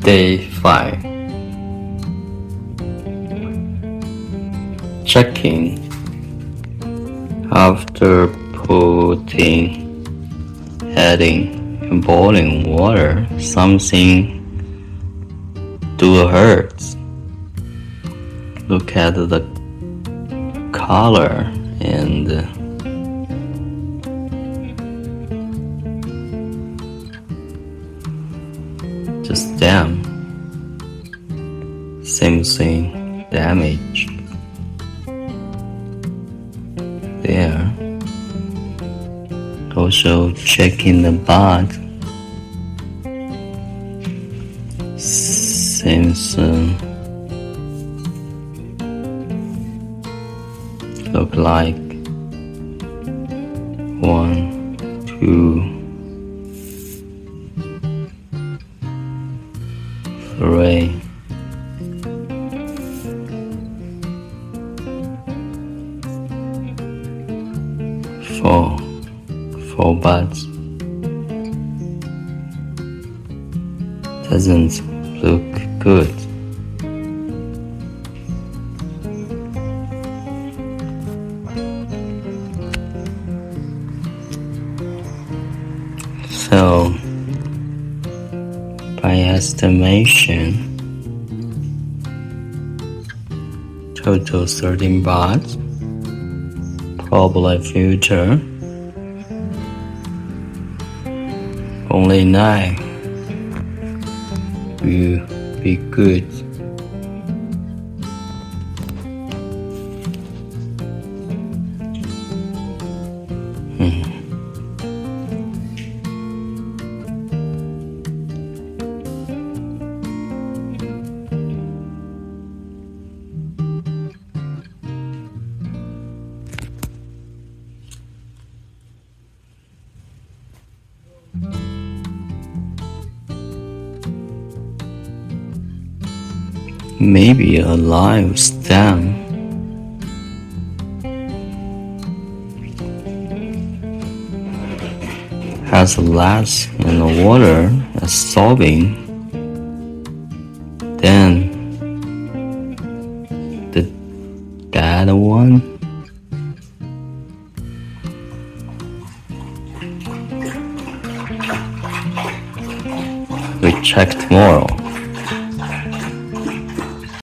Day 5. Checking. After putting heading in boiling water, something hurts. Look at the color and the stem. Same thing, damaged. There. Also checking the bud. Seems look like 1, 2, 3. 4 buds. Doesn't look good. So, by estimation, total 13 buds, probably future, only 9 will be good. Maybe a live stem. Has less in the water absorbing than the dead one. We check tomorrow.